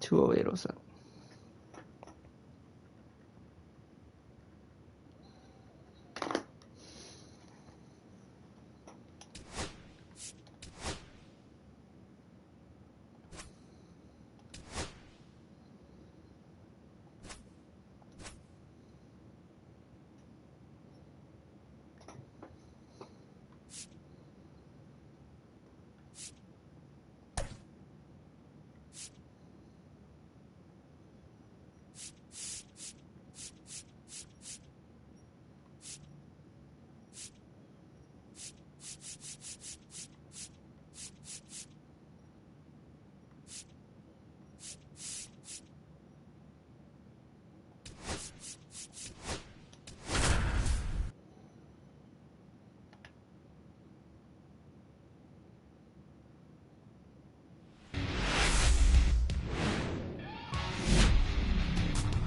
20807.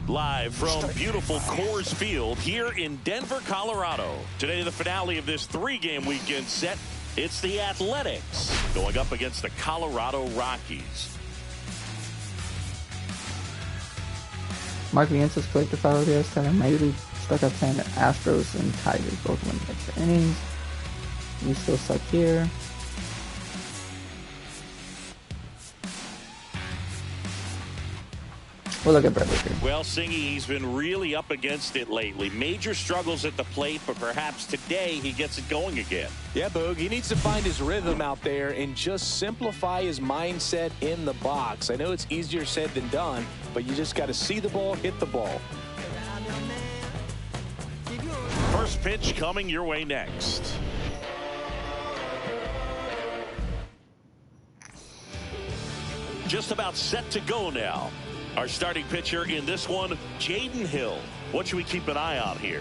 Live from beautiful Coors Field here in Denver, Colorado. Today, the finale of this three-game weekend set. It's the Athletics going up against the Colorado Rockies. Mark Vientos collected foul yesterday. Maybe stuck up playing the Astros and Tigers. Both win extra innings. We still suck here. We'll look at Bradley here. Well, Singy, he's been really up against it lately. Major struggles at the plate, but perhaps today he gets it going again. Yeah, Boog, he needs to find his rhythm out there and just simplify his mindset in the box. I know it's easier said than done, but you just got to see the ball, hit the ball. First pitch coming your way next. Just about set to go now. Our starting pitcher in this one, Jaden Hill. What should we keep an eye on here?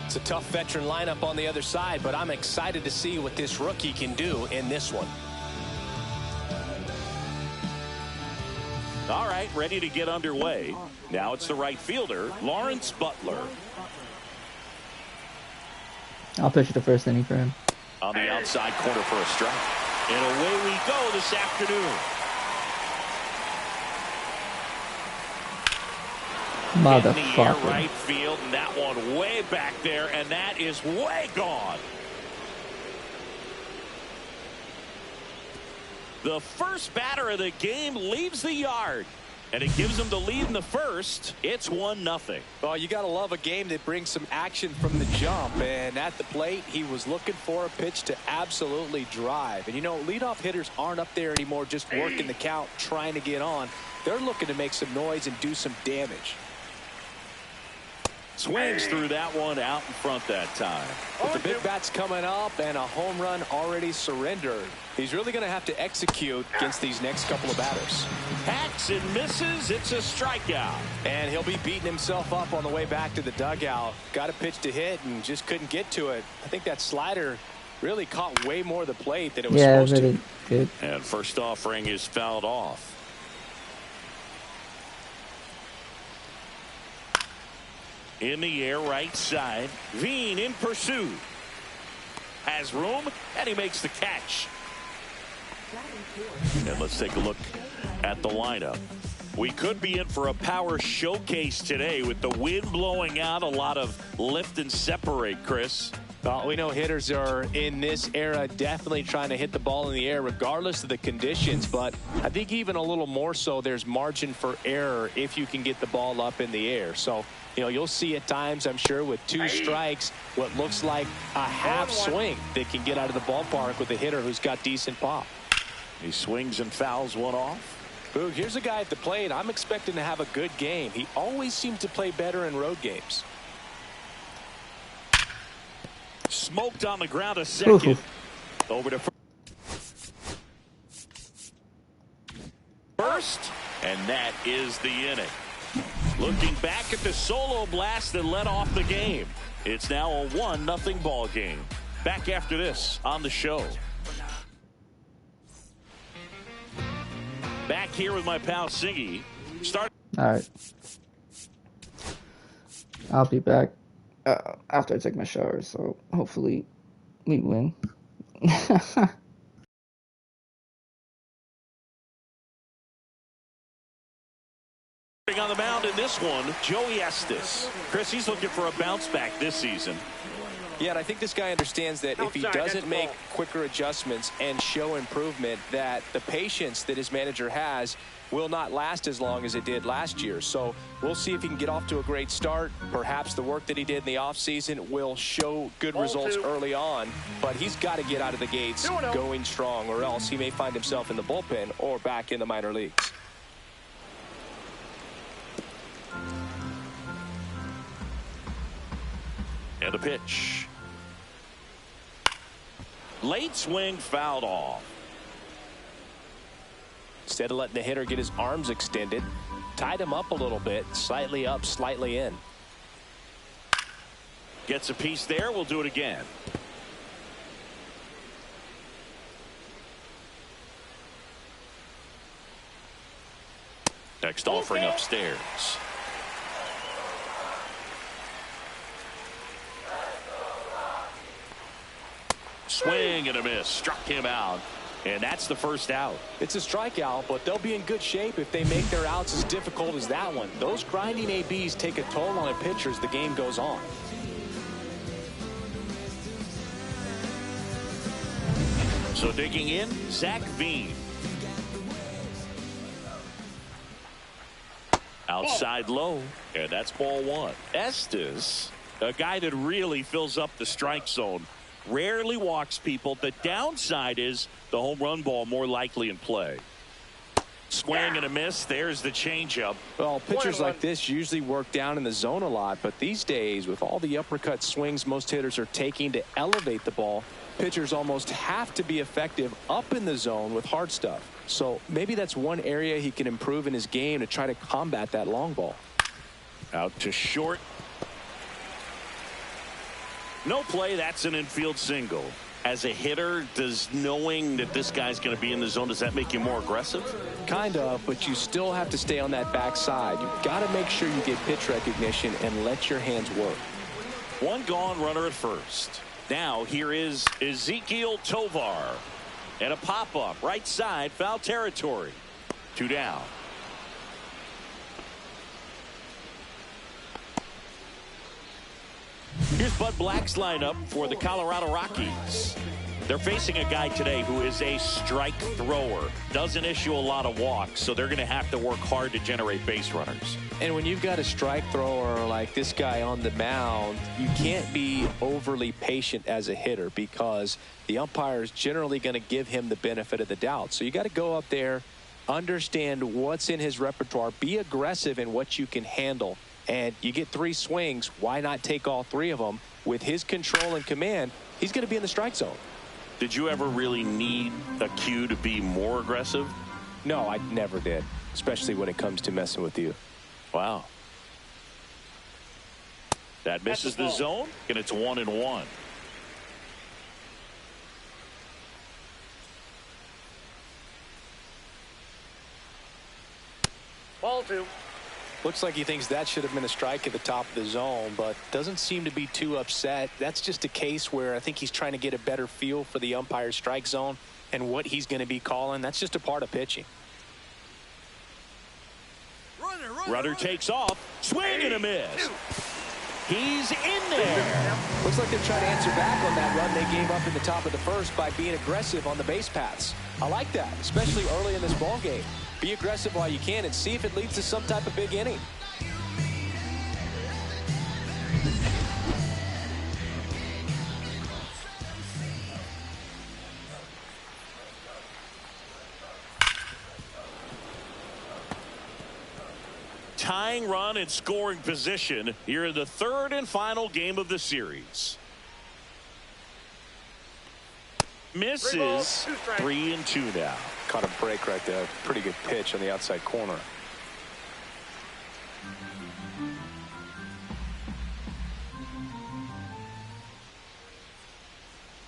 It's a tough veteran lineup on the other side, but I'm excited to see what this rookie can do in this one. All right, ready to get underway. Now it's the right fielder, Lawrence Butler. I'll pitch the first inning for him. On the outside corner for a strike. And away we go this afternoon. Motherfucker. In the right field, and that one way back there, and that is way gone. The first batter of the game leaves the yard, and it gives them the lead in the first. It's 1-0. Well, you got to love a game that brings some action from the jump, and at the plate, he was looking for a pitch to absolutely drive. And, you know, leadoff hitters aren't up there anymore just working the count, trying to get on. They're looking to make some noise and do some damage. Swings through that one out in front that time. With the big bats coming up and a home run already surrendered, he's really going to have to execute against these next couple of batters. Hacks and misses. It's a strikeout. And he'll be beating himself up on the way back to the dugout. Got a pitch to hit and just couldn't get to it. I think that slider really caught way more of the plate than it was supposed really to. Good. And first offering is fouled off. In the air, right side. Veen in pursuit. Has room, and he makes the catch. And let's take a look at the lineup. We could be in for a power showcase today with the wind blowing out. A lot of lift and separate, Chris. Well, we know hitters are in this era definitely trying to hit the ball in the air regardless of the conditions, but I think even a little more so there's margin for error if you can get the ball up in the air. So, you know, you'll see at times, I'm sure, with two strikes, what looks like a half swing that can get out of the ballpark with a hitter who's got decent pop. He swings and fouls one off. Boog, here's a guy at the plate. I'm expecting to have a good game. He always seems to play better in road games. Smoked on the ground a second. Over to first, and that is the inning. Looking back at the solo blast that led off the game. It's now a 1-0 ball game. Back after this on the show. Back here with my pal Singy. Start. All right. I'll be back after I take my shower, so hopefully we win. On the mound in this one, Joey Estes. Chris, he's looking for a bounce back this season. Yeah, and I think this guy understands that if he doesn't make quicker adjustments and show improvement, that the patience that his manager has will not last as long as it did last year. So we'll see if he can get off to a great start. Perhaps the work that he did in the offseason will show good results early on, but he's got to get out of the gates going strong, or else he may find himself in the bullpen or back in the minor leagues. And the pitch. Late swing, fouled off. Instead of letting the hitter get his arms extended, tied him up a little bit, slightly up, slightly in. Gets a piece there. We'll do it again. Next offering upstairs. Swing and a miss. Struck him out. And that's the first out. It's a strikeout, but they'll be in good shape if they make their outs as difficult as that one. Those grinding ABs take a toll on a pitcher as the game goes on. So digging in, Zach Veen. Outside low, and that's ball one. Estes, a guy that really fills up the strike zone. Rarely walks people. The downside is the home run ball more likely in play. Swing and a miss. There's the changeup. Well, pitchers like this usually work down in the zone a lot, but these days, with all the uppercut swings most hitters are taking to elevate the ball, pitchers almost have to be effective up in the zone with hard stuff. So maybe that's one area he can improve in his game to try to combat that long ball. Out to short. No play. That's an infield single. As a hitter, does knowing that this guy's going to be in the zone, does that make you more aggressive? Kind of, but you still have to stay on that backside. You've got to make sure you get pitch recognition and let your hands work. One gone, runner at first. Now here is Ezekiel Tovar. And a pop-up right side, foul territory. 2 down. Here's Bud Black's lineup for the Colorado Rockies. They're facing a guy today who is a strike thrower. Doesn't issue a lot of walks, so they're going to have to work hard to generate base runners. And when you've got a strike thrower like this guy on the mound, you can't be overly patient as a hitter because the umpire is generally going to give him the benefit of the doubt. So you got to go up there, understand what's in his repertoire, be aggressive in what you can handle. And you get 3 swings, why not take all 3 of them? With his control and command, he's going to be in the strike zone. Did you ever really need a cue to be more aggressive? No, I never did, especially when it comes to messing with you. Wow. That misses the zone, and it's 1-1. Ball 2. Looks like he thinks that should have been a strike at the top of the zone, but doesn't seem to be too upset. That's just a case where I think he's trying to get a better feel for the umpire's strike zone and what he's going to be calling. That's just a part of pitching. Runner takes off. Swing and a miss. He's in there. Looks like they're trying to answer back on that run they gave up in the top of the first by being aggressive on the base paths. I like that, especially early in this ball game. Be aggressive while you can and see if it leads to some type of big inning. Tying run and scoring position here in the 3rd and final game of the series. Misses. 3-2 now. Caught a break right there. Pretty good pitch on the outside corner.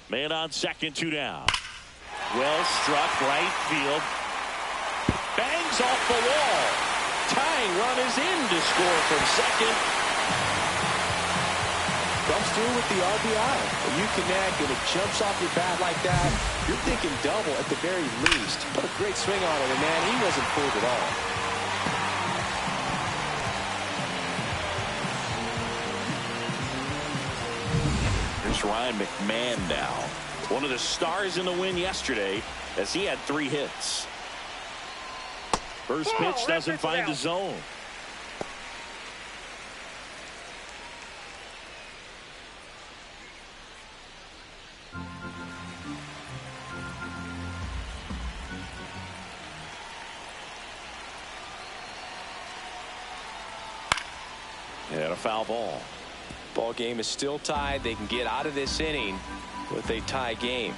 Man on second, 2 down. Well struck, right field. Bangs off the wall. Tying run is in to score from second. Comes through with the RBI. When you connect and it jumps off your bat like that, you're thinking double at the very least. What a great swing on it, and man, he wasn't fooled at all. It's Ryan McMahon now. One of the stars in the win yesterday as he had 3 hits. First pitch doesn't find the zone. And a foul ball. Ball game is still tied. They can get out of this inning with a tie game.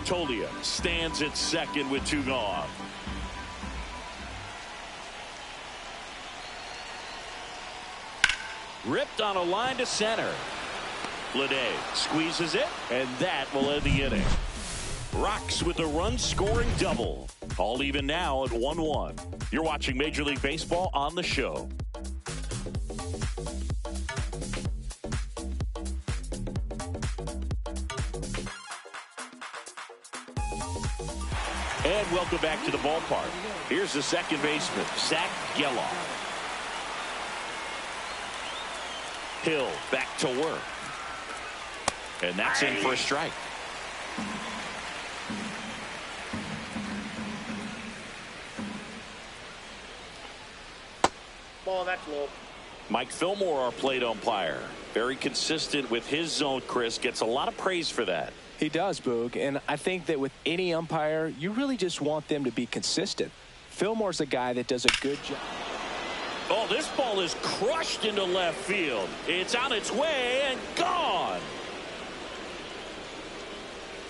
Tolia stands at second with 2 gone. Ripped on a line to center. Blade squeezes it, and that will end the inning. Rocks with a run-scoring double. All even now at 1-1. You're watching Major League Baseball on the show. And welcome back to the ballpark. Here's the second baseman, Zach Geloff. Hill back to work. And that's in for a strike. Ball, that's low. Mike Fillmore, our plate umpire. Very consistent with his zone, Chris. Gets a lot of praise for that. He does, Boog, and I think that with any umpire, you really just want them to be consistent. Fillmore's a guy that does a good job. Oh, this ball is crushed into left field. It's on its way and gone.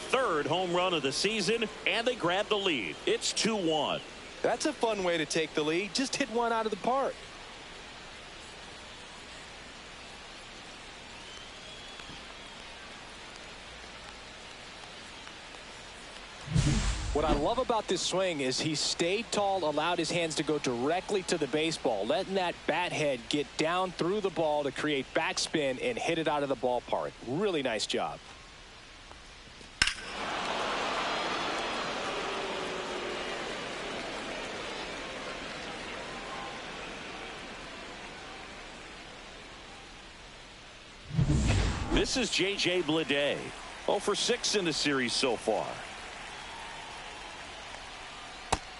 Third home run of the season, and they grab the lead. It's 2-1. That's a fun way to take the lead. Just hit one out of the park. What I love about this swing is he stayed tall, allowed his hands to go directly to the baseball, letting that bat head get down through the ball to create backspin and hit it out of the ballpark. Really nice job. This is J.J. Blade. 0 for 6 in the series so far.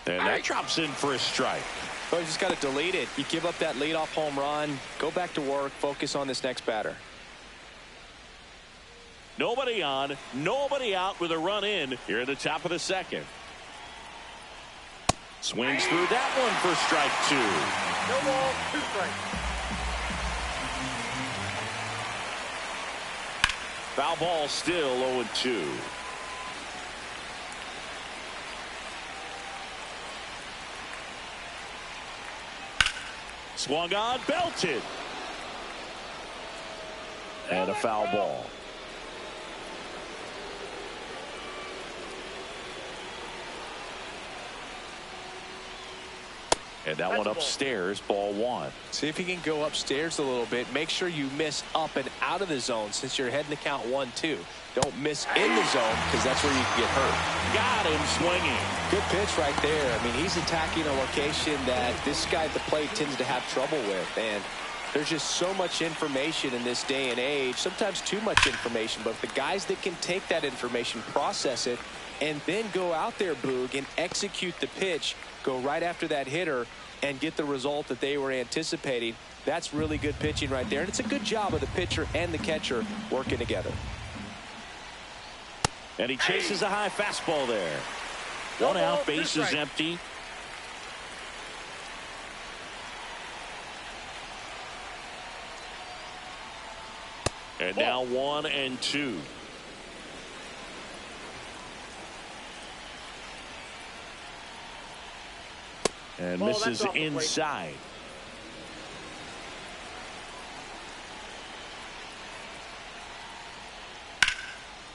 And that drops in for a strike. Well, you just got to delete it. You give up that leadoff home run. Go back to work. Focus on this next batter. Nobody on, nobody out with a run in here at the top of the second. Swings through that one for strike 2. No ball, 2 strikes. Foul ball still 0-2. Swung on, belted. And a foul ball. And that one upstairs, ball 1. See if you can go upstairs a little bit. Make sure you miss up and out of the zone since you're heading to count 1-2. Don't miss in the zone because that's where you can get hurt. Got him swinging. Good pitch right there. I mean, he's attacking a location that this guy at the plate tends to have trouble with. And there's just so much information in this day and age, sometimes too much information. But the guys that can take that information, process it, and then go out there, Boog, and execute the pitch, go right after that hitter, and get the result that they were anticipating. That's really good pitching right there. And it's a good job of the pitcher and the catcher working together. And he chases a high fastball there. 1 out, base is empty. And now 1-2. And misses inside.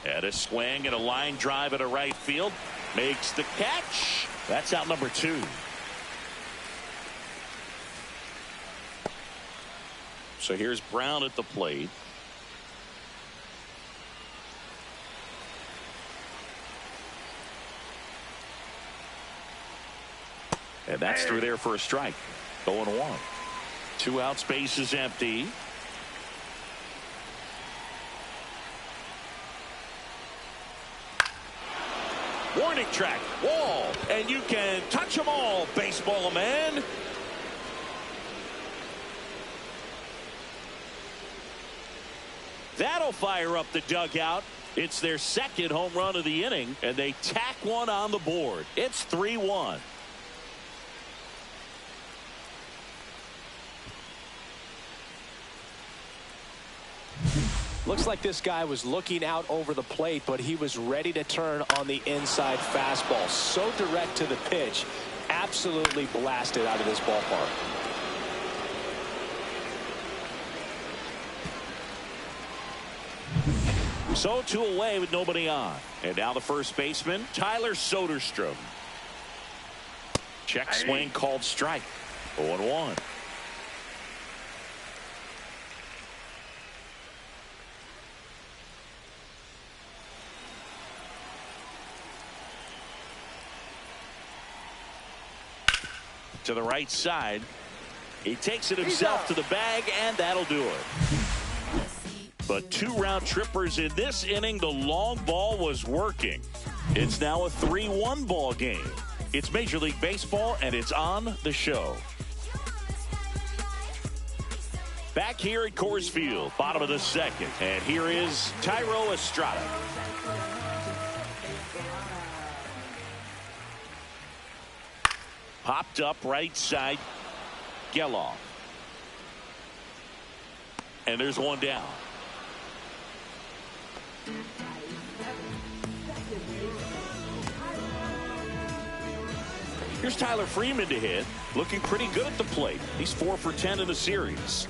And a swing and a line drive at a right field. Makes the catch. That's out number 2. So here's Brown at the plate. And that's through there for a strike. 0-1. 2 outs, base is empty. Warning track, wall, and you can touch them all, baseball man. That'll fire up the dugout. It's their second home run of the inning, and they tack one on the board. It's 3-1. Looks like this guy was looking out over the plate, but he was ready to turn on the inside fastball. So direct to the pitch. Absolutely blasted out of this ballpark. So 2 away with nobody on. And now the first baseman, Tyler Soderstrom. Check swing called strike. 0-1. To the right side. He takes it himself to the bag, and that'll do it. But 2 round trippers in this inning. The long ball was working. It's now a 3-1 ball game. It's Major League Baseball, and it's on the show. Back here at Coors Field, bottom of the second. And here is Thairo Estrada. Popped up right side. Geloff. And there's one down. Here's Tyler Freeman to hit. Looking pretty good at the plate. He's 4 for 10 in the series.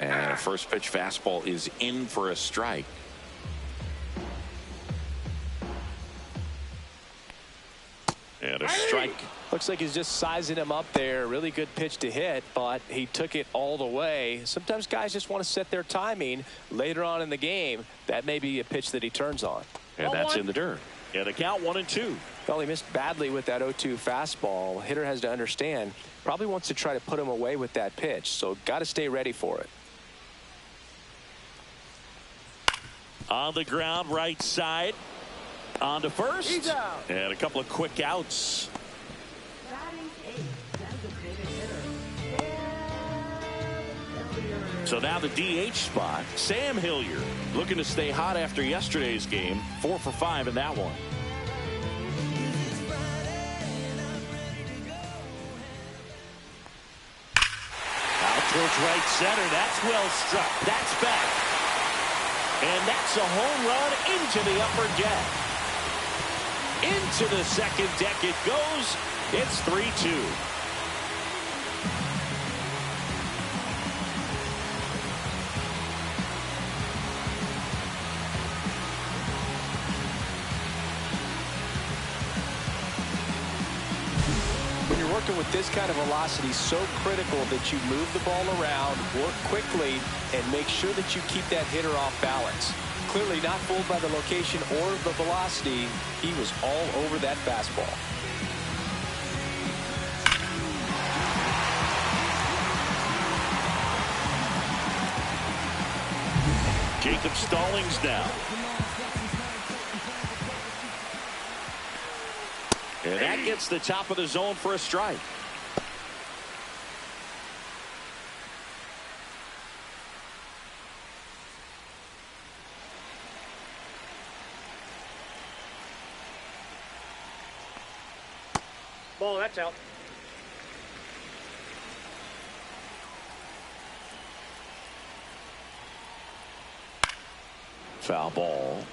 And a first pitch fastball is in for a strike. And a strike. Looks like he's just sizing him up there. Really good pitch to hit, but he took it all the way. Sometimes guys just want to set their timing later on in the game. That may be a pitch that he turns on. And that's in the dirt. And the count 1-2. Well, he missed badly with that 0-2 fastball. Hitter has to understand, probably wants to try to put him away with that pitch. So got to stay ready for it. On the ground, right side. On to first. He's out. And a couple of quick outs. So now the DH spot, Sam Hilliard, looking to stay hot after yesterday's game. 4 for 5 in that one. Out towards right center. That's well struck. That's back. And that's a home run into the upper deck. Into the second deck it goes. It's 3-2. When you're working with this kind of velocity, so critical that you move the ball around, work quickly, and make sure that you keep that hitter off balance. Clearly not fooled by the location or the velocity. He was all over that fastball. Jacob Stallings now. And that gets the top of the zone for a strike. Ball, that's out. Foul ball.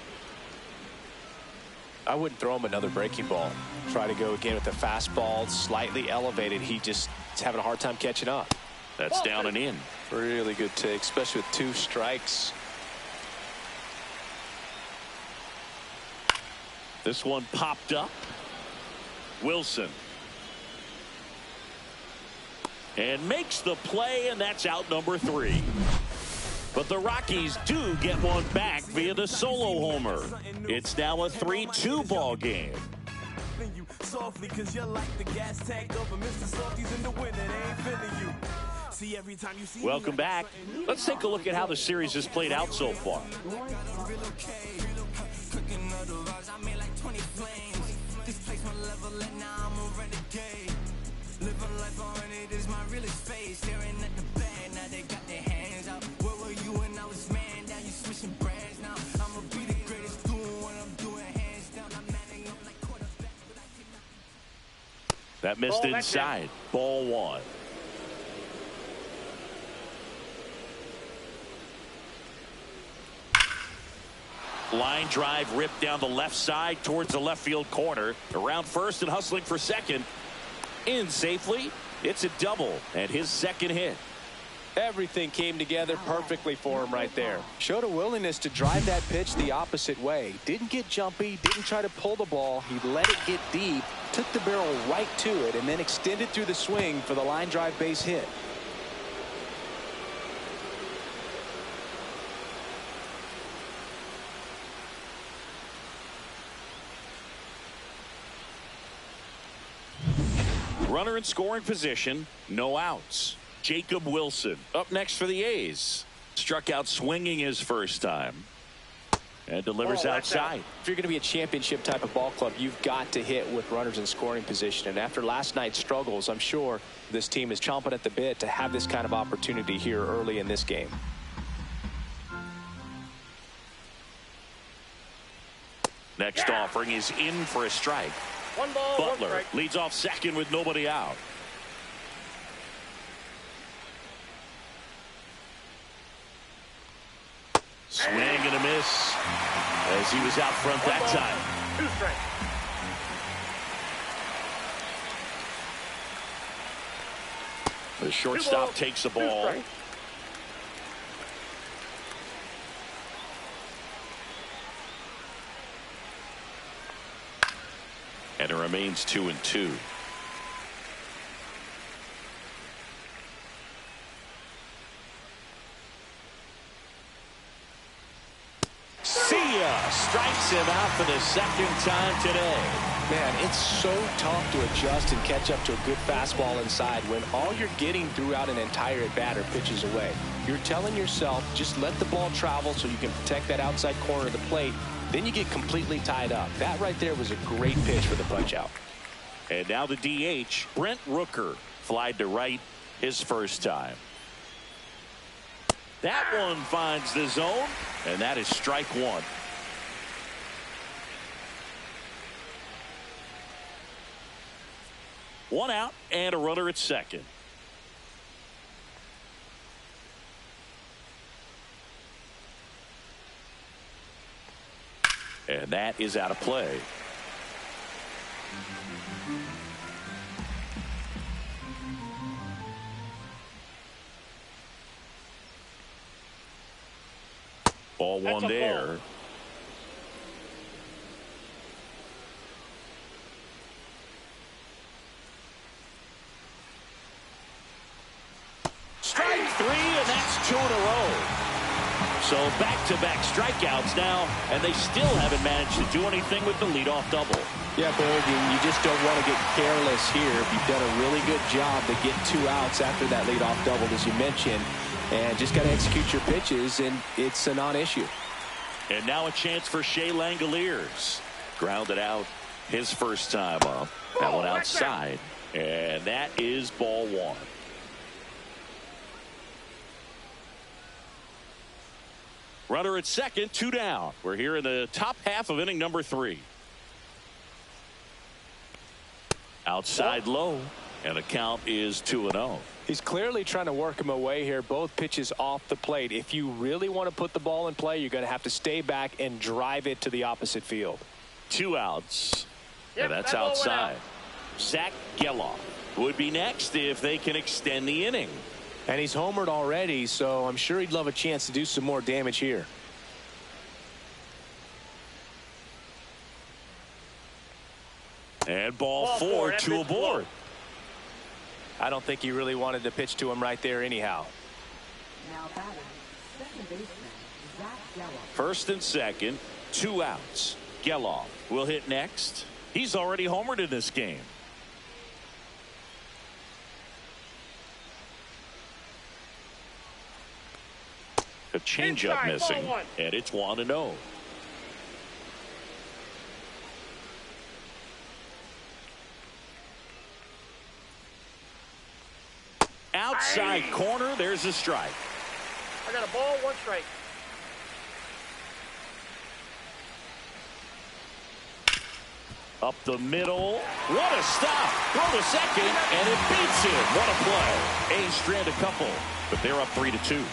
I wouldn't throw him another breaking ball. Try to go again with the fastball, slightly elevated. He just is having a hard time catching up. That's down and in. Really good take, especially with 2 strikes. This one popped up. Wilson. And makes the play, and that's out number 3. But the Rockies do get one back via the solo homer. It's now a 3-2 ball game. Welcome back. Let's take a look at how the series has played out so far. That missed inside. Ball one. Line drive ripped down the left side towards the left field corner. Around first and hustling for second. In safely. It's a double and his second hit. Everything came together perfectly for him right there. Showed a willingness to drive that pitch the opposite way. Didn't get jumpy, didn't try to pull the ball. He let it get deep, took the barrel right to it, and then extended through the swing for the line drive base hit. Runner in scoring position, no outs. Jacob Wilson up next for the A's. Struck out swinging his first time. And delivers outside. If you're going to be a championship type of ball club, you've got to hit with runners in scoring position. And after last night's struggles, I'm sure this team is chomping at the bit to have this kind of opportunity here early in this game. Next offering is in for a strike. One ball, Butler one strike. leads off second with nobody out. Swing and a miss as he was out front that time. 2 strikes. The shortstop takes the ball. And it remains 2-2. Strikes him out for the second time today. Man, it's so tough to adjust and catch up to a good fastball inside when all you're getting throughout an entire at-bat are pitches away. You're telling yourself, just let the ball travel so you can protect that outside corner of the plate. Then you get completely tied up. That right there was a great pitch for the punch-out. And now the DH, Brent Rooker, flied to right his first time. That one finds the zone, and that is strike one. One out and a runner at second. And that is out of play. Ball one there. Ball. Strike three, and that's 2 in a row. So back-to-back strikeouts now, and they still haven't managed to do anything with the leadoff double. Yeah, Berg, you just don't want to get careless here. You've done a really good job to get 2 outs after that leadoff double, as you mentioned, and just got to execute your pitches, and it's a non-issue. And now a chance for Shea Langoliers. Grounded out his first time up. That one outside, and that is ball one. Runner at second, 2 down. We're here in the top half of inning number 3. Outside low, and the count is 2-0. He's clearly trying to work him away here. Both pitches off the plate. If you really want to put the ball in play, you're going to have to stay back and drive it to the opposite field. 2 outs. Yep, and that's outside. Zach Geloff would be next if they can extend the inning. And he's homered already, so I'm sure he'd love a chance to do some more damage here. And ball 4, 2 aboard. I don't think he really wanted to pitch to him right there anyhow. First and second, 2 outs. Geloff will hit next. He's already homered in this game. A changeup missing, and it's 1-0. Outside corner, there's a strike. I got a ball, 1 strike. Up the middle. What a stop. Throw to second, and it beats him. What a play. A's strand a couple, but they're up 3-2.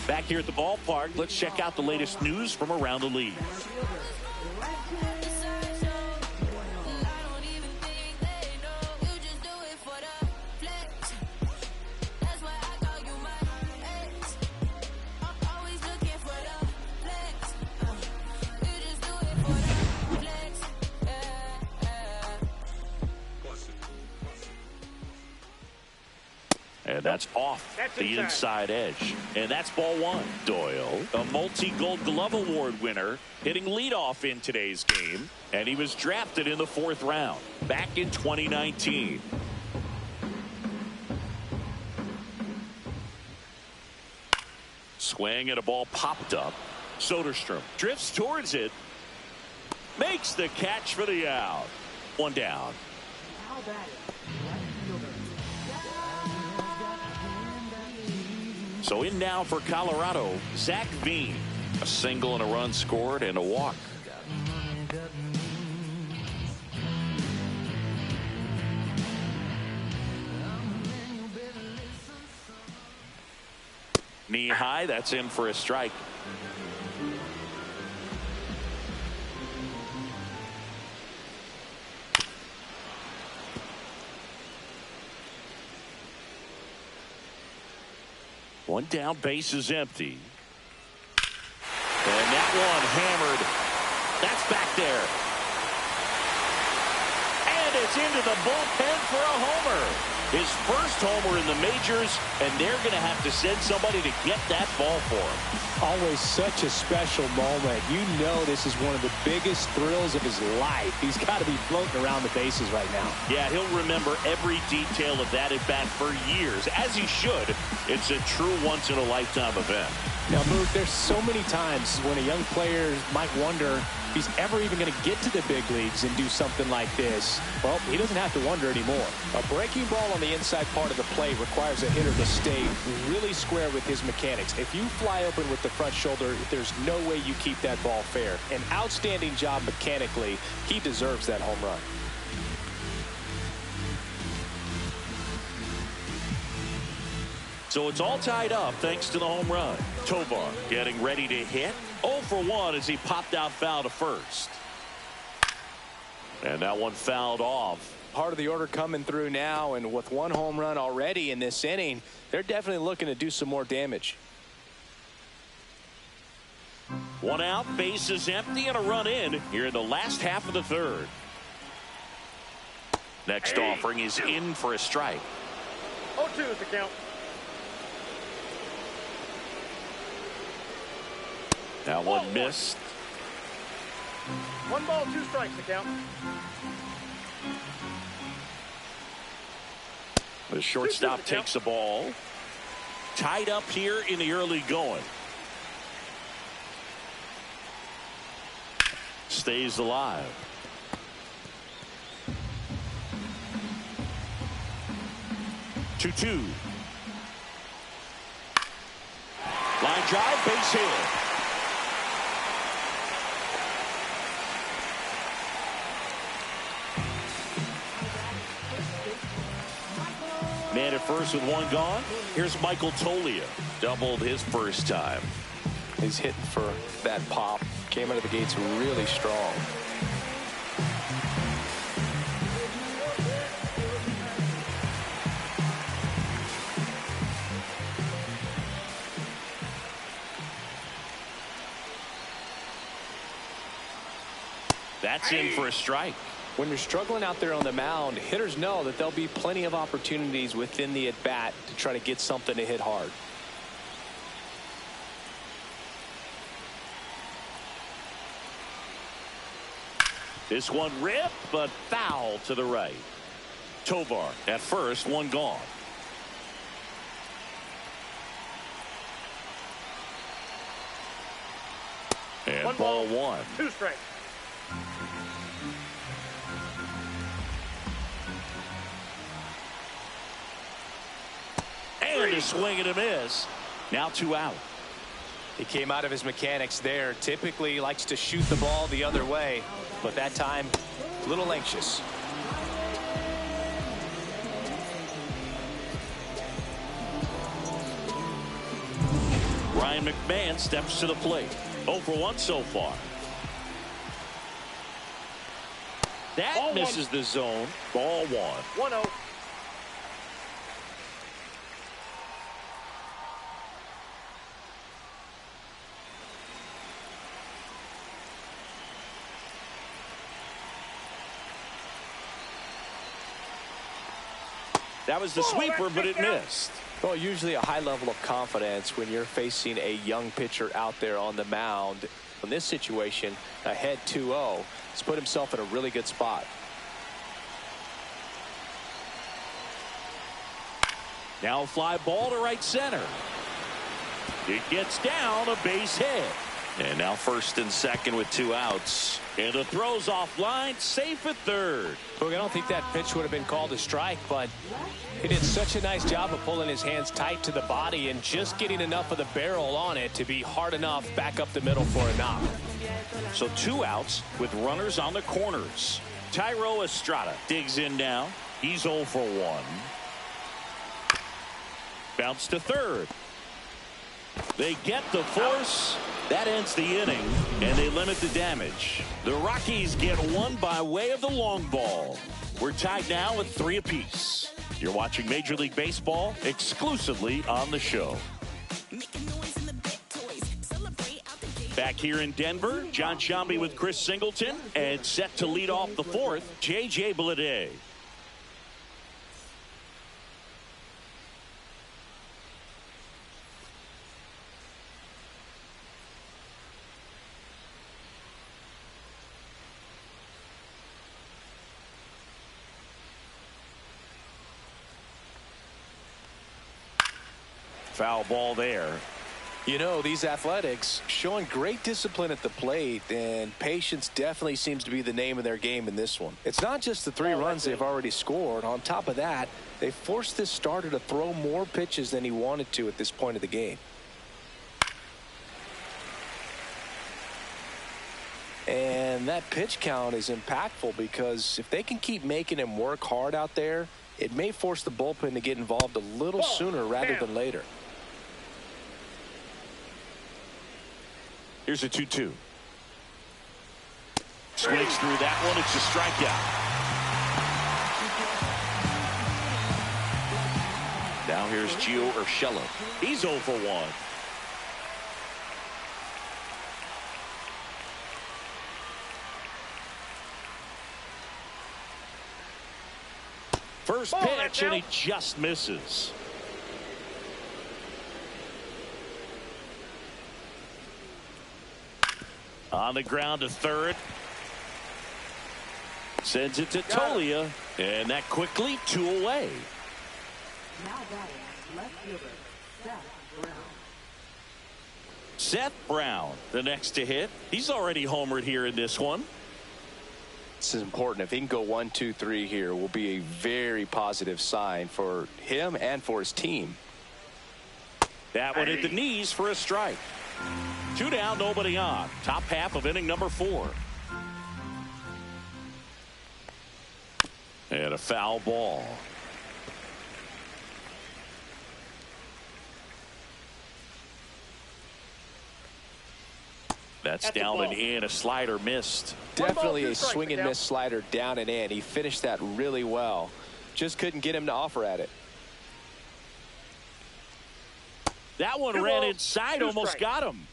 Back here at the ballpark, let's check out the latest news from around the league. And that's off the inside edge. And that's ball 1. Doyle, a multi-gold glove award winner, hitting leadoff in today's game. And he was drafted in the 4th round back in 2019. Swing and a ball popped up. Soderstrom drifts towards it. Makes the catch for the out. 1 down. So in now for Colorado, Zach Veen. A single and a run scored and a walk. Knee high, that's in for a strike. One down, base is empty. And that one hammered. That's back there. And it's into the bullpen for a homer. His first homer in the majors, and they're going to have to send somebody to get that ball for him. Always such a special moment. You know this is one of the biggest thrills of his life. He's got to be floating around the bases right now. Yeah, he'll remember every detail of that at bat for years, as he should. It's a true once-in-a-lifetime event. Now, Mook, there's so many times when a young player might wonder if he's ever even going to get to the big leagues and do something like this. Well, he doesn't have to wonder anymore. A breaking ball on the inside part of the plate requires a hitter to stay really square with his mechanics. If you fly open with the front shoulder, there's no way you keep that ball fair. An outstanding job mechanically. He deserves that home run. So it's all tied up thanks to the home run. Tovar getting ready to hit. 0 for 1 as he popped out foul to first. And that one fouled off. Heart of the order coming through now, and with 1 home run already in this inning, they're definitely looking to do some more damage. 1 out, base is empty, and a run in here in the last half of the 3rd. Next offering is in for a strike. 0-2 is the count. That one missed. 1 ball, 2 strikes to count. The shortstop takes the ball. Tied up here in the early going. Stays alive. Two. Line drive, base hit. Man at first with 1 gone. Here's Michael Tolia. Doubled his first time. He's hitting for that pop. Came out of the gates really strong. That's in for a strike. When you're struggling out there on the mound, hitters know that there'll be plenty of opportunities within the at-bat to try to get something to hit hard. This one ripped, but foul to the right. Tovar at first, one gone. And ball one. 2 strikes. And a swing and a miss. Now 2 out. He came out of his mechanics there. Typically likes to shoot the ball the other way, but that time a little anxious. Ryan McMahon steps to the plate. 0 for 1 so far. That Ball misses the zone. Ball 1. 1-0. That was the sweeper, but it missed. Well, usually a high level of confidence when you're facing a young pitcher out there on the mound. In this situation, ahead 2-0, he's put himself in a really good spot. Now a fly ball to right center. It gets down, a base hit. And now first and second with 2 outs. And the throw's offline, safe at third. Look, I don't think that pitch would have been called a strike, but he did such a nice job of pulling his hands tight to the body and just getting enough of the barrel on it to be hard enough back up the middle for a knock. So 2 outs with runners on the corners. Tyro Estrada digs in now. He's 0 for 1. Bounce to third. They get the force. That ends the inning, and they limit the damage. The Rockies get one by way of the long ball. We're tied now with 3 apiece. You're watching Major League Baseball exclusively on the show. Back here in Denver, John Sciambi with Chris Singleton, and set to lead off the 4th, J.J. Bleday. Foul ball there. You know, these Athletics showing great discipline at the plate, and patience definitely seems to be the name of their game in this one. It's not just the 3 runs they've already scored. On top of that, they forced this starter to throw more pitches than he wanted to at this point of the game. And that pitch count is impactful because if they can keep making him work hard out there, it may force the bullpen to get involved a little sooner rather than later. Here's a 2-2. Swings through that one. It's a strikeout. Now here's Gio Urshela. He's 0 for 1. First pitch, and he just misses. On the ground to third. Sends it to Tolia, and that quickly 2 away. Now batting, left fielder, Seth Brown. Seth Brown, the next to hit. He's already homered here in this one. This is important. If he can go 1, 2, 3 here, will be a very positive sign for him and for his team. That one at the knees for a strike. 2 down, nobody on. Top half of inning number 4. And a foul ball. That's down and in. A slider missed. Definitely a swing and miss slider down and in. He finished that really well. Just couldn't get him to offer at it. That one ran inside, almost got him.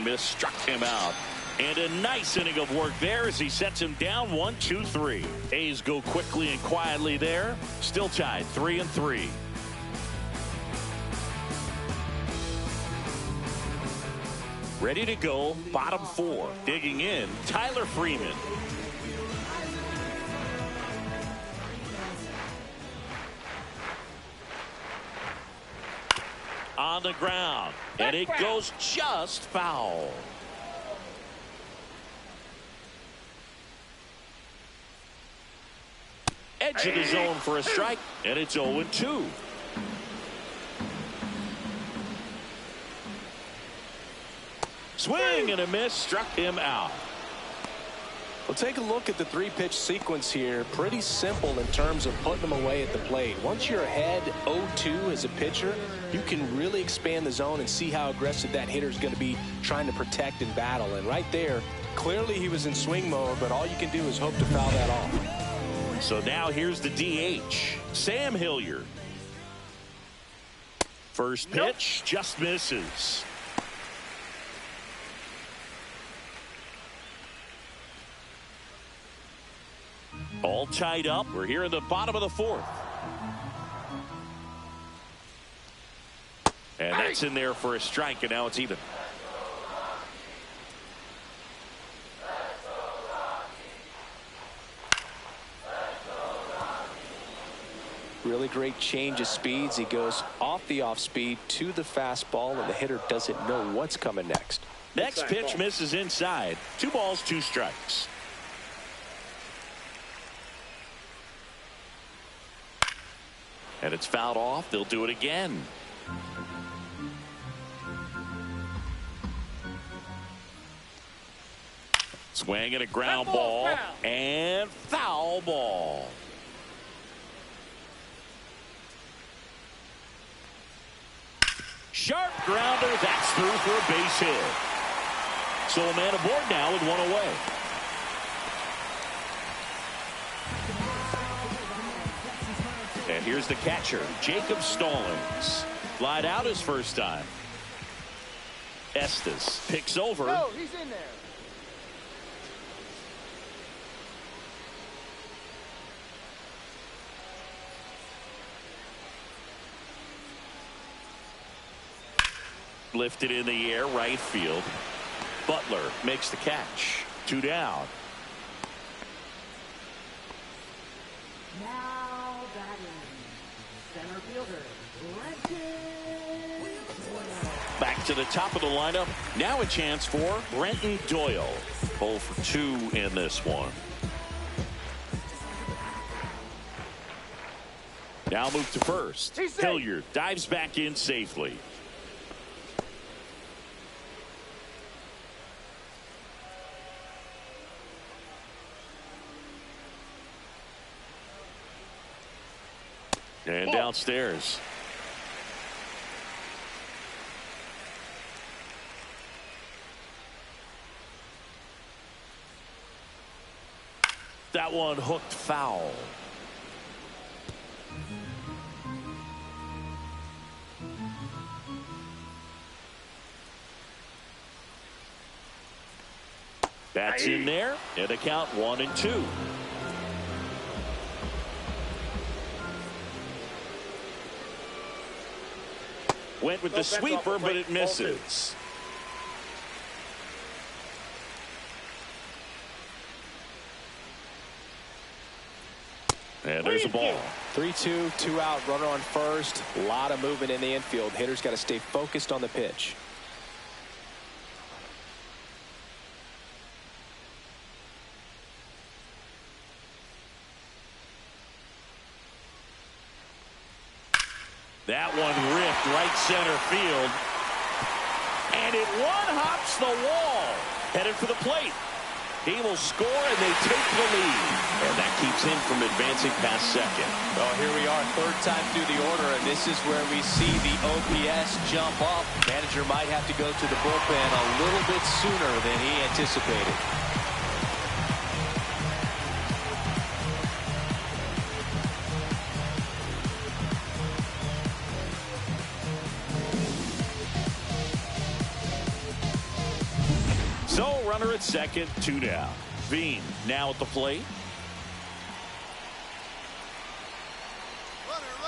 and miss, struck him out. And a nice inning of work there as he sets him down 1-2-3. A's go quickly and quietly there. Still tied 3-3. Ready to go, bottom 4. Digging in, Tyler Freeman. On the ground, and it goes just foul. Edge of the zone for a strike, and it's 0-2. Swing and a miss, struck him out. Well, take a look at the 3-pitch sequence here. Pretty simple in terms of putting them away at the plate. Once you're ahead 0-2 as a pitcher, you can really expand the zone and see how aggressive that hitter is going to be trying to protect and battle. And right there, clearly he was in swing mode, but all you can do is hope to foul that off. So now here's the DH, Sam Hilliard. First pitch, just misses. All tied up. We're here in the bottom of the 4th. And that's in there for a strike, and now it's even. Really great change of speeds. He goes off the off speed to the fastball, and the hitter doesn't know what's coming next. Next pitch misses inside. 2 balls, 2 strikes. And it's fouled off. They'll do it again. Swing and a ground ball. And foul ball. Sharp grounder. That's through for a base hit. So a man aboard now with 1 away. And here's the catcher, Jacob Stallings. Flied out his first time. Estes picks over. No, he's in there. Lifted in the air, right field. Butler makes the catch. 2 down. Now batting, center fielder, Back to the top of the lineup. Now a chance for Brenton Doyle. 0 for 2 in this one. Now move to first. Hilliard dives back in safely. And downstairs. That one hooked foul. That's in there, and a count 1-2. Went with the sweeper, but it misses. And there's a ball. 3-2, 2 out, runner on first. A lot of movement in the infield. Hitter's got to stay focused on the pitch. That one ripped right center field. And it one-hops the wall. Headed for the plate. He will score, and they take the lead. And that keeps him from advancing past second. Well, here we are, 3rd time through the order, and this is where we see the OPS jump up. Manager might have to go to the bullpen a little bit sooner than he anticipated. So runner at second, 2 down. Veen now at the plate.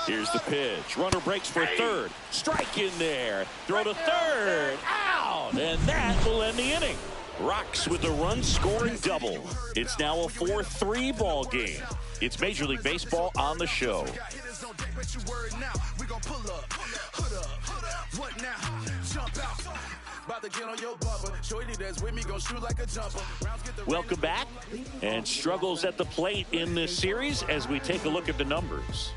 Here's the pitch. Runner breaks for third. Strike in there. Throw to third. Out. And that will end the inning. Rocks with a run-scoring double. It's now a 4-3 ball game. It's Major League Baseball on the show. Welcome back. And struggles at the plate in this series as we take a look at the numbers.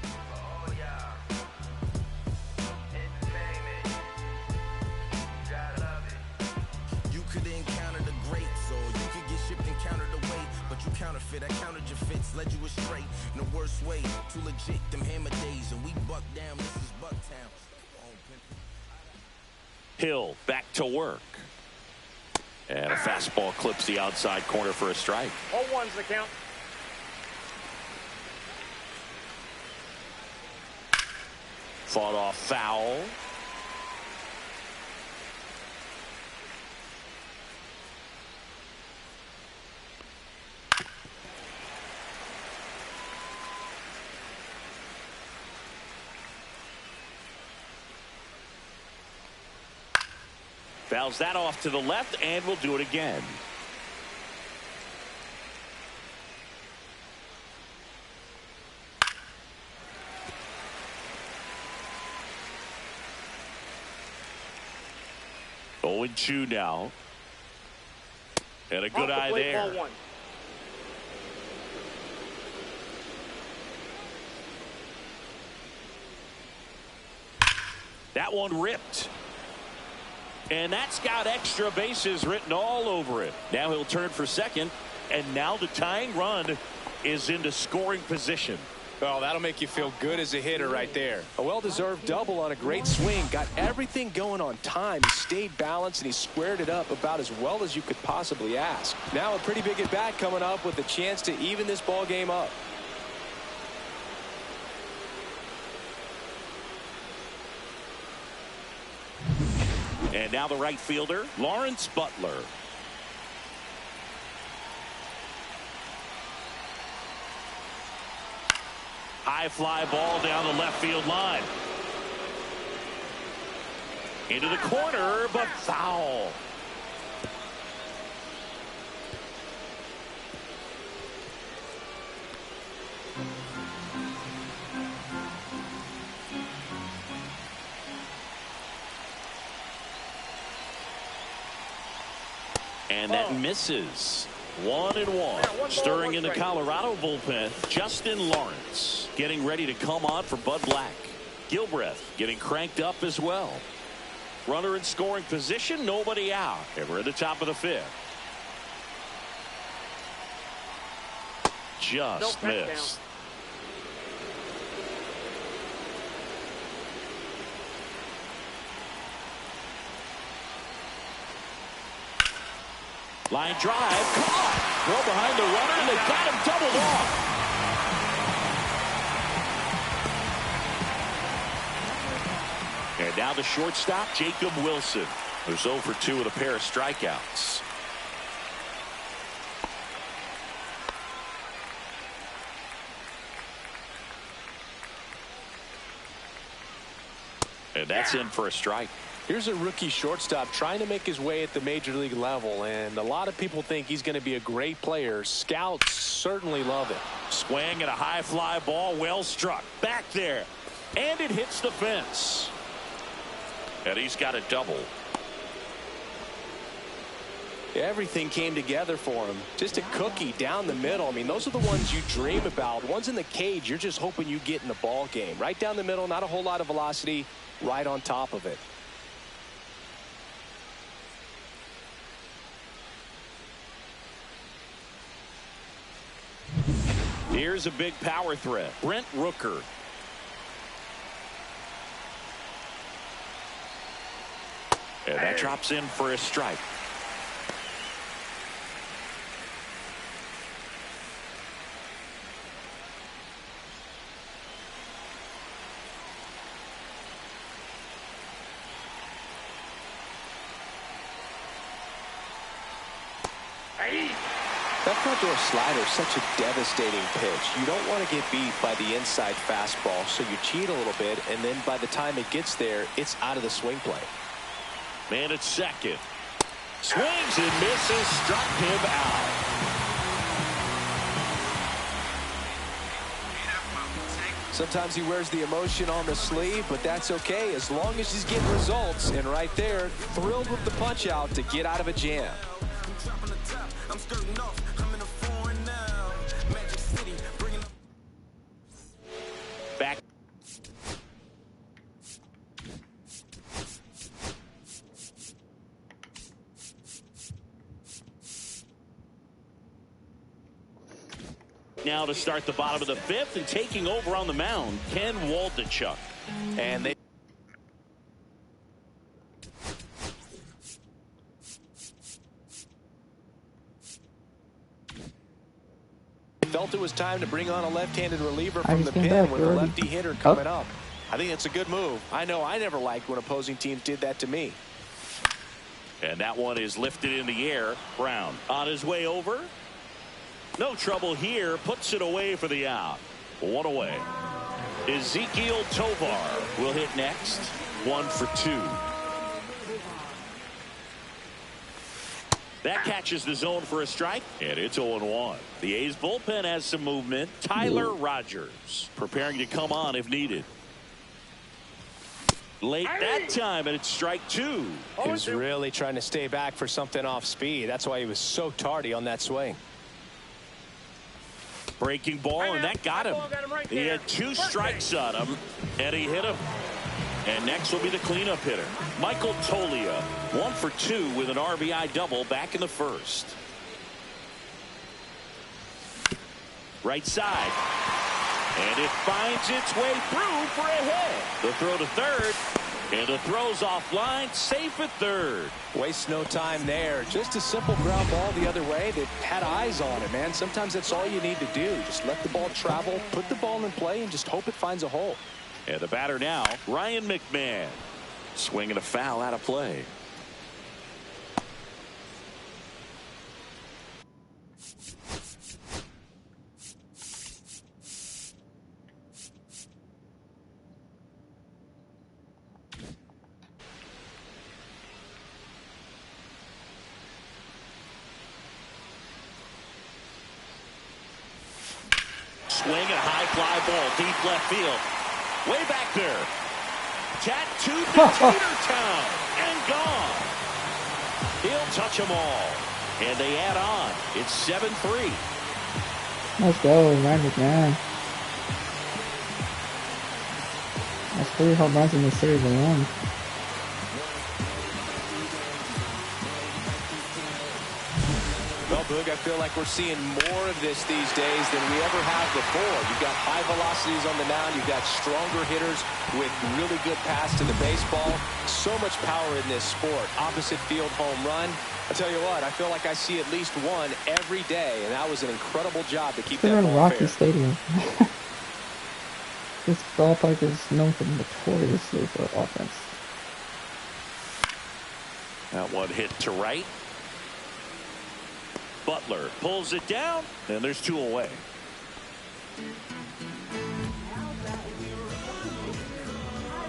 Counterfeit, I counted your fits, led you astray in the worst way. Too legit, them hammer days, and we buck down. This is Bucktown. Hill back to work. And a fastball clips the outside corner for a strike. 0-1's the count. Fought off foul. Fouls that off to the left, and we'll do it again. Oh, and 2 now. And a good eye there. Ball 1. That one ripped. And that's got extra bases written all over it. Now he'll turn for second. And now the tying run is into scoring position. Oh, that'll make you feel good as a hitter right there. A well-deserved double on a great swing. Got everything going on time. He stayed balanced and he squared it up about as well as you could possibly ask. Now a pretty big at-bat coming up with a chance to even this ball game up. And now the right fielder, Lawrence Butler. High fly ball down the left field line. Into the corner, but foul. And that misses. 1-1. Stirring in the Colorado bullpen, Justin Lawrence getting ready to come on for Bud Black. Gilbreth getting cranked up as well. Runner in scoring position, nobody out. And we're at the top of the 5th. Just missed. Line drive, caught. Throw behind the runner, and they got him doubled off. And now the shortstop, Jacob Wilson, who's 0 for 2 with a pair of strikeouts. And that's in for a strike. Here's a rookie shortstop trying to make his way at the major league level, and a lot of people think he's going to be a great player. Scouts certainly love it. Swing and a high fly ball, well struck. Back there. And it hits the fence. And he's got a double. Everything came together for him. Just a cookie down the middle. I mean, those are the ones you dream about. Ones in the cage, you're just hoping you get in the ball game. Right down the middle, not a whole lot of velocity, right on top of it. Here's a big power threat. Brent Rooker. And that drops in for a strike. front door slider is such a devastating pitch. You don't want to get beat by the inside fastball, so you cheat a little bit, and then by the time it gets there, it's out of the swing plane. Man at second. Swings and misses, struck him out. Sometimes he wears the emotion on the sleeve, but that's okay as long as he's getting results. And right there, thrilled with the punch out to get out of a jam. Back. Now to start the bottom of the fifth, and taking over on the mound, Ken Waldichuk. And they felt it was time to bring on a left-handed reliever from the pen with a lefty hitter coming up. I think it's a good move. I know I never liked when opposing teams did that to me. And that one is lifted in the air. Brown on his way over. No trouble here. Puts it away for the out. One away. Ezekiel Tovar will hit next. 1 for 2. That catches the zone for a strike, and it's 0-1. The A's bullpen has some movement. Tyler Rogers preparing to come on if needed. Late that time, and it's strike 2. He was really trying to stay back for something off speed. That's why he was so tardy on that swing. Breaking ball, and that got him. He had 2 strikes on him, and he hit him. And next will be the cleanup hitter, Michael Tolia. 1 for 2 with an RBI double back in the first. Right side. And it finds its way through for a hit. The throw to third. And the throw's offline, safe at third. Waste no time there. Just a simple ground ball the other way that had eyes on it, man. Sometimes that's all you need to do. Just let the ball travel, put the ball in play, and just hope it finds a hole. And the batter now, Ryan McMahon. Swinging a foul out of play. Swing and a high fly ball, deep left field. Way back there. Tattooed to Tatertown and gone. He'll touch them all. And they add on. It's 7-3. Let's go, Ryan McMahon. That's 3 home runs in the series alone. Well, Boog, I feel like we're seeing more of this these days than we ever have before. You've got high velocities on the mound. You've got stronger hitters with really good pass to the baseball. So much power in this sport. Opposite field home run. I tell you what, I feel like I see at least one every day, and that was an incredible job to keep that ball Rockies fair. Stadium. This ballpark is known for notoriously for offense. That one hit to right. Butler pulls it down, and there's 2 away.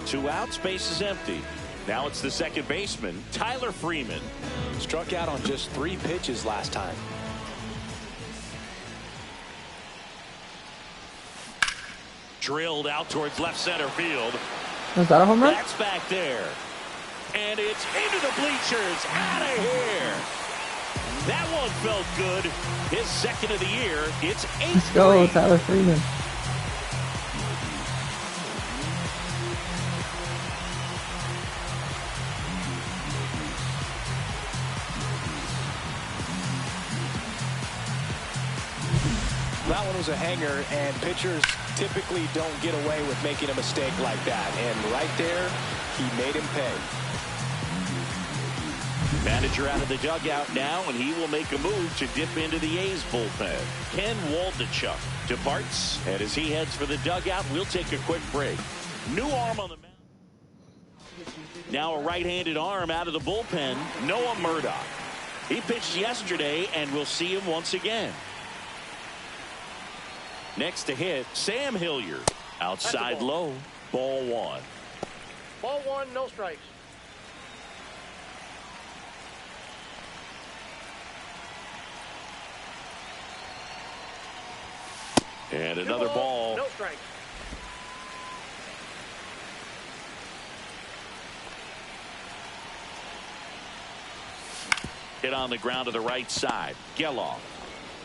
Two outs, base is empty. Now it's the second baseman, Tyler Freeman. Struck out on just 3 pitches last time. Drilled out towards left center field. Was that a home run? That's back there. And it's into the bleachers. Out of here. That one felt good. His second of the year. It's 8-3. Let's go, Tyler Freeman. That one was a hanger, and pitchers typically don't get away with making a mistake like that. And right there, he made him pay. Manager out of the dugout now, and he will make a move to dip into the A's bullpen. Ken Waldichuk departs, and as he heads for the dugout, we'll take a quick break. New arm on the mound. Now a right-handed arm out of the bullpen, Noah Murdoch. He pitched yesterday, and we'll see him once again. Next to hit, Sam Hilliard. Outside low, ball one. Ball one, no strikes. And another ball. No strikes. Hit on the ground to the right side. Geloff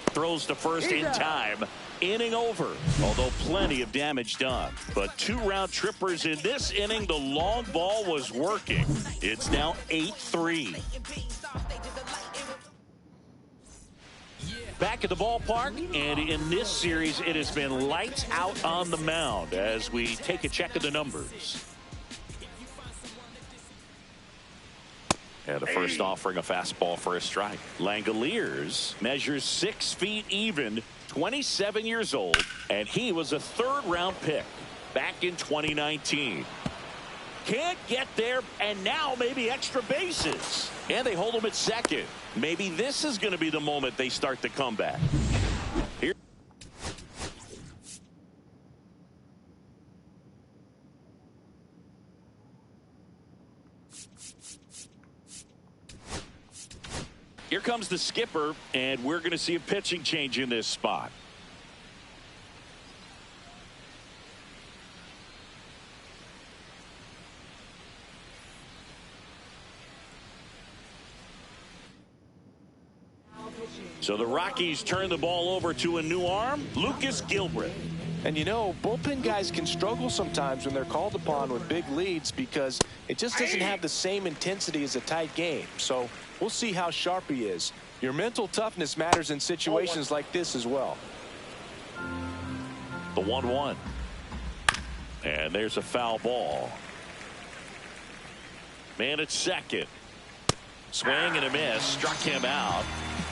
throws to first in time. Inning over, although plenty of damage done. But 2 round trippers in this inning. The long ball was working. It's now 8-3. Back at the ballpark, and in this series it has been lights out on the mound as we take a check of the numbers. And the first offering, a fastball for a strike. Langoliers measures 6 feet even, 27 years old, and he was a 3rd round pick back in 2019. Can't get there, and now maybe extra bases. And they hold him at second. Maybe this is going to be the moment they start the comeback. Here comes the skipper, and we're going to see a pitching change in this spot. So the Rockies turn the ball over to a new arm, Lucas Gilbreth. And you know, bullpen guys can struggle sometimes when they're called upon with big leads because it just doesn't have the same intensity as a tight game. So we'll see how sharp he is. Your mental toughness matters in situations like this as well. The 1-1. And there's a foul ball. Man at second. Swing and a miss. Struck him out.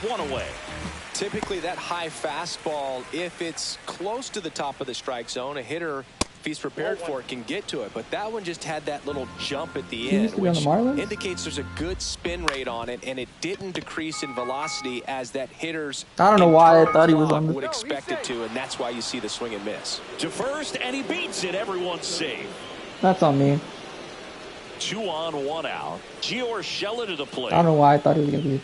1 away. Typically that high fastball, if it's close to the top of the strike zone, a hitter, if he's prepared for it, can get to it. But that one just had that little jump at the end, which indicates there's a good spin rate on it, and it didn't decrease in velocity as that hitter's I don't know why I thought he was on the... would expect it to, and that's why you see the swing and miss. To first, and he beats it. Everyone's safe. That's on me. 2 on, 1 out. Gio Urshela to the plate. I don't know why I thought he was going to be...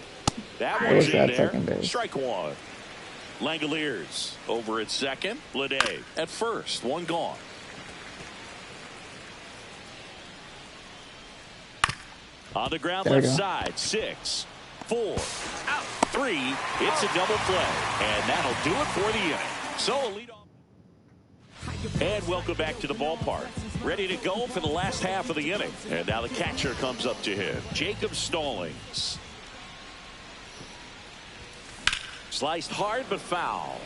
That one's in there. Strike one. Langoliers over at second. Lede at first. 1 gone. On the ground left side. 6, 4, out, 3. It's a double play. And that'll do it for the inning. So a lead off. And welcome back to the ballpark. Ready to go for the last half of the inning. And now the catcher comes up to him. Jacob Stallings. Sliced hard but foul.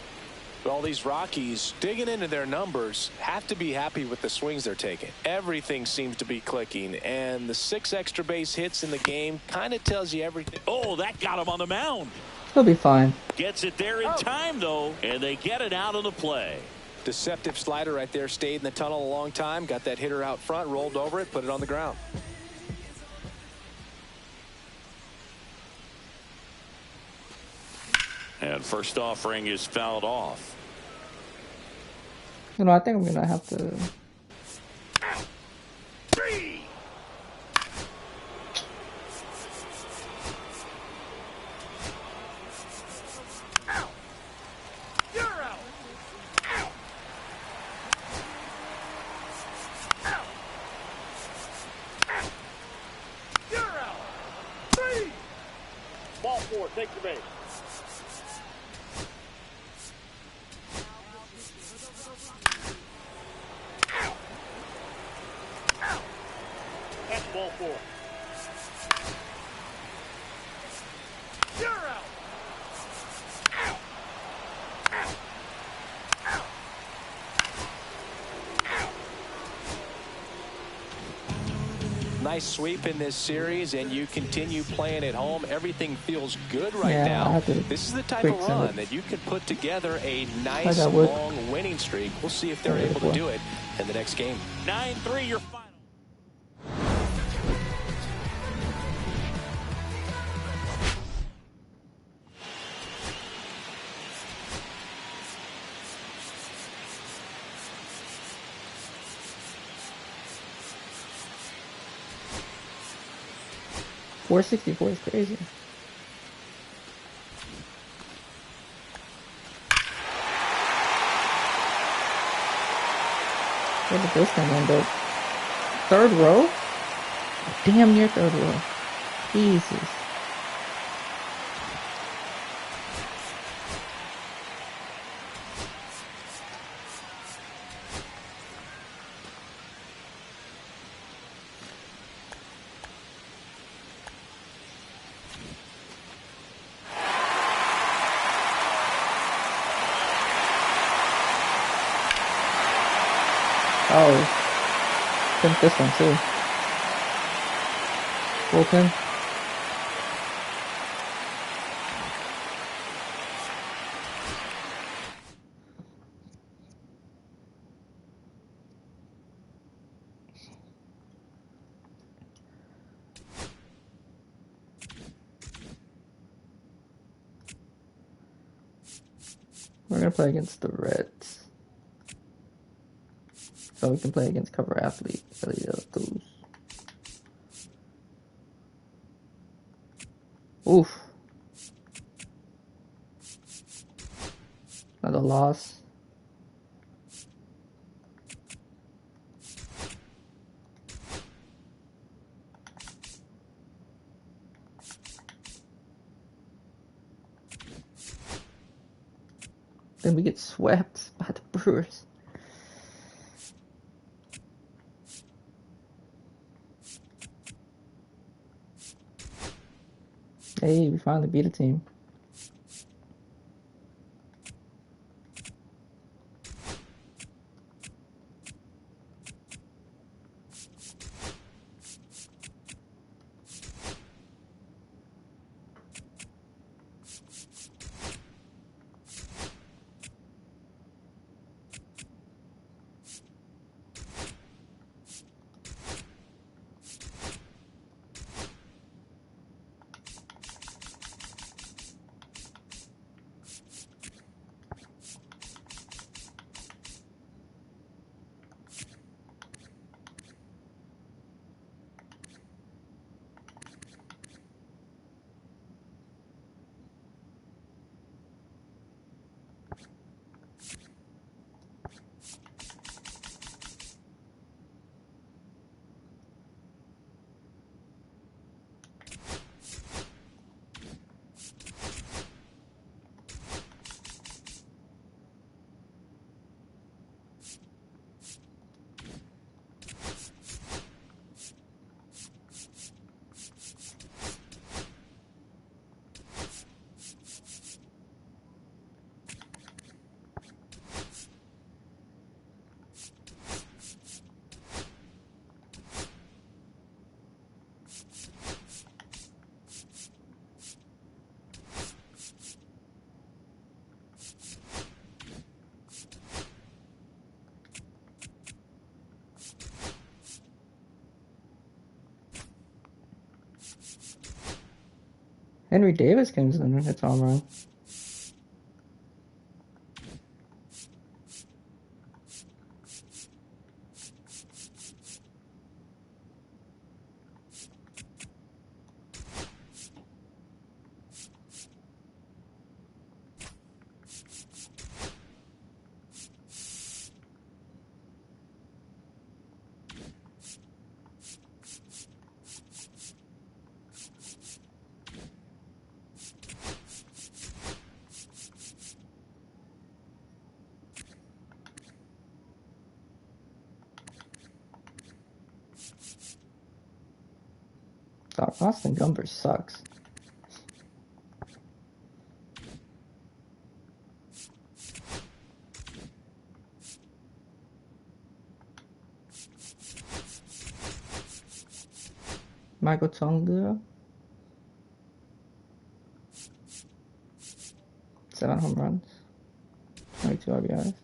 Well, these Rockies digging into their numbers have to be happy with the swings they're taking. Everything seems to be clicking, and the 6 extra base hits in the game kind of tells you everything. Oh, that got him on the mound. He'll be fine. Gets it there in time, though, and they get it out of the play. Deceptive slider right there, stayed in the tunnel a long time, got that hitter out front, rolled over it, put it on the ground. And first offering is fouled off. You know, I think I'm going to have to... Ball 4, take the base. That's ball 4. You're out. Nice sweep in this series, and you continue playing at home. Everything feels good right now. This is the type of run that you can put together a nice long winning streak. We'll see if they're able to do it in the next game. 9-3 your final. 464 is crazy. Where did this thing end up? Third row? Damn near third row. Jesus. Oh, I think this one too. Bullpen. We're gonna play against the Reds. So we can play against cover athlete. Those. Oof. Another loss. Then we get swept by the Brewers. Hey, we finally beat a team. Henry Davis comes in and hits home run. Austin Gumber sucks. Michael Tonga. 7 home runs. 22 RBIs.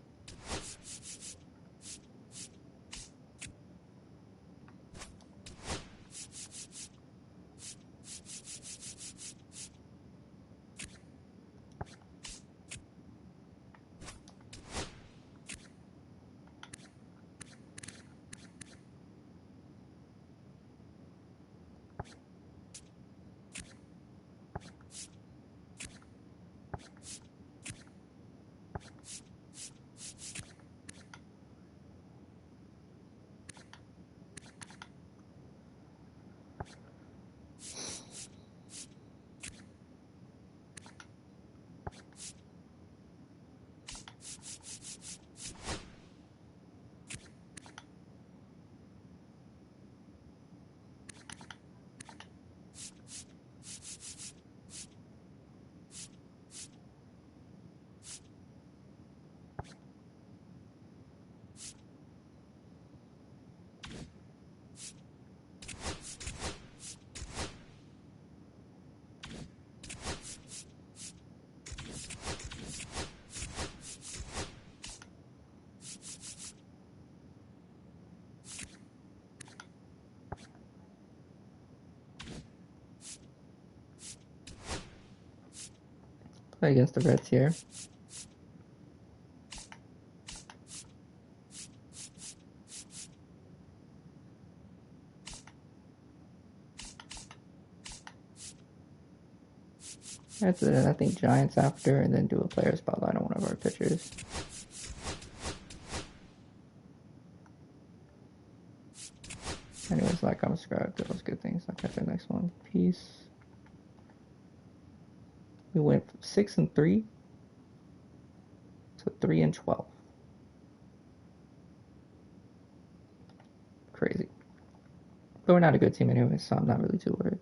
Play against the Reds here. That's it. I think Giants after, and then do a player spotlight on one of our pitchers. Anyways, like, comment, subscribe, do those good things. I'll catch you next one. Peace. We went from 6-3 to 3-12. Crazy. But we're not a good team anyway, so I'm not really too worried.